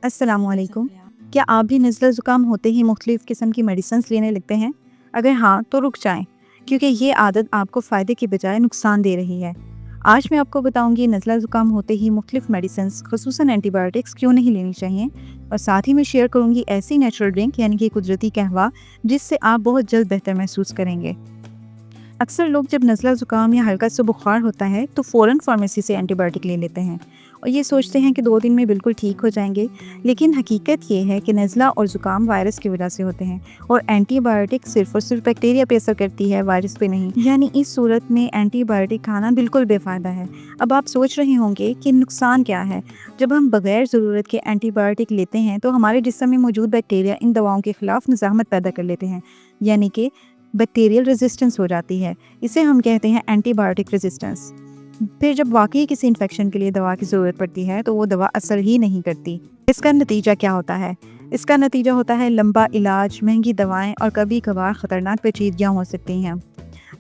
अस्सलाम वालेकुम। क्या आप भी नज़ला ज़ुकाम होते ही मुख्तलिफ़ किस्म की मेडिसिन्स लेने लगते हैं? अगर हाँ, तो रुक जाएं, क्योंकि ये आदत आपको फ़ायदे की बजाय नुकसान दे रही है। आज मैं आपको बताऊंगी नज़ला ज़ुकाम होते ही मुख्तलिफ़ मेडिसिन्स ख़ुसूसन एंटीबायोटिक्स क्यों नहीं लेनी चाहिए, और साथ ही मैं शेयर करूंगी ऐसी नेचुरल ड्रिंक यानी कि कुदरती कहवा जिससे आप बहुत जल्द बेहतर महसूस करेंगे। अक्सर लोग जब नज़ला ज़ुकाम या हल्का सा बुखार होता है तो फ़ौरन फार्मेसी से एंटीबायोटिक ले लेते हैं और ये सोचते हैं कि 2 दिन में बिल्कुल ठीक हो जाएंगे। लेकिन हकीकत ये है कि नज़ला और ज़ुकाम वायरस की वजह से होते हैं और एंटीबायोटिक सिर्फ और सिर्फ बैक्टीरिया पे असर करती है, वायरस पे नहीं। यानी इस सूरत में एंटीबायोटिक खाना बिल्कुल बेफ़ायदा है। अब आप सोच रहे होंगे कि नुकसान क्या है। जब हम बगैर ज़रूरत के एंटीबायोटिक लेते हैं तो हमारे जिस्म में मौजूद बैक्टीरिया इन दवाओं के ख़िलाफ़ मुज़ाहमत पैदा कर लेते हैं, यानी कि बैक्टीरियल रेजिस्टेंस हो जाती है। इसे हम कहते हैं एंटीबायोटिक रेजिस्टेंस। फिर जब वाकई किसी इन्फेक्शन के लिए दवा की ज़रूरत पड़ती है तो वो दवा असर ही नहीं करती। इसका नतीजा क्या होता है? इसका नतीजा होता है लंबा इलाज, महंगी दवाएं और कभी कभार ख़तरनाक पेचीदगियाँ हो सकती हैं।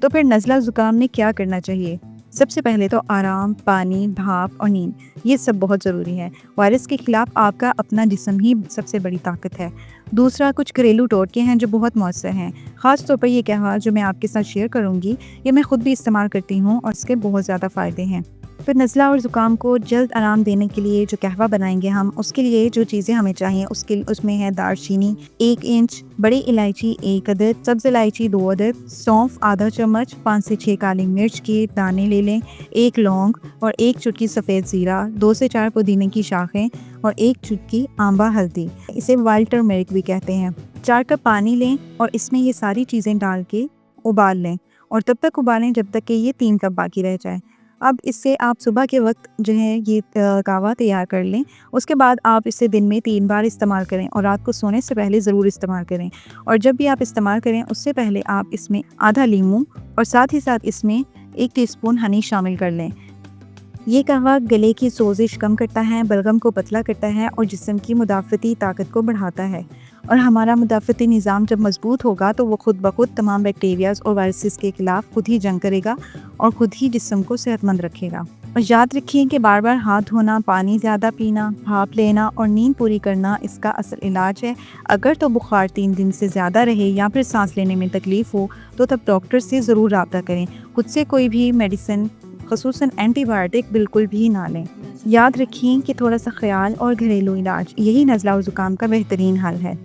तो फिर नज़ला ज़ुकाम में क्या करना चाहिए? सबसे पहले तो आराम, पानी, भाप और नींद, ये सब बहुत ज़रूरी है। वायरस के खिलाफ आपका अपना जिस्म ही सबसे बड़ी ताकत है। दूसरा, कुछ घरेलू टोटके हैं जो बहुत मौसर हैं। ख़ास तौर पर ये कहवा जो मैं आपके साथ शेयर करूँगी, ये मैं ख़ुद भी इस्तेमाल करती हूँ और इसके बहुत ज़्यादा फ़ायदे हैं। फिर नज़ला और ज़ुकाम को जल्द आराम देने के लिए जो कहवा बनाएंगे हम, उसके लिए जो चीज़ें हमें चाहिए उसमें है दालचीनी 1 इंच, बड़ी इलायची 1 अदद, सब्ज़ इलायची 2 अदद, सौंफ आधा चम्मच, 5 से 6 काली मिर्च के दाने ले लें, 1 लौंग और 1 चुटकी सफ़ेद ज़ीरा, 2 से 4 पुदीने की शाखें और 1 चुटकी आंबा हल्दी, इसे वाइल्ड टर्मरिक भी कहते हैं। 4 कप पानी लें और इसमें ये सारी चीज़ें डाल के उबाल लें और तब तक उबालें जब तक कि ये 3 कप बाकी रह जाए। अब इससे आप सुबह के वक्त जो है ये कहवा तैयार कर लें। उसके बाद आप इसे दिन में 3 बार इस्तेमाल करें और रात को सोने से पहले ज़रूर इस्तेमाल करें। और जब भी आप इस्तेमाल करें उससे पहले आप इसमें आधा लीमू और साथ ही साथ इसमें 1 टीस्पून हनी शामिल कर लें। ये कहवा गले की सोजिश कम करता है, बलगम को पतला करता है और जिस्म की मुदाफ़ती ताकत को बढ़ाता है। और हमारा मुदाफ़ती निज़ाम जब मज़बूत होगा तो वो खुद ब खुद तमाम बैक्टीरियाज़ और वायरसेस के ख़िलाफ़ खुद ही जंग करेगा और खुद ही जिस्म को सेहतमंद रखेगा। और याद रखिए कि बार बार हाथ धोना, पानी ज़्यादा पीना, भाप लेना और नींद पूरी करना इसका असल इलाज है। अगर तो बुखार 3 दिन से ज़्यादा रहे या फिर सांस लेने में तकलीफ़ हो तो तब डॉक्टर से ज़रूर रब्ता करें। खुद से कोई भी मेडिसिन, ख़ुसूसन एंटीबायोटिक, बिल्कुल भी ना लें। याद रखिए कि थोड़ा सा ख्याल और घरेलू इलाज यही नज़ला और ज़ुकाम का बेहतरीन हल है।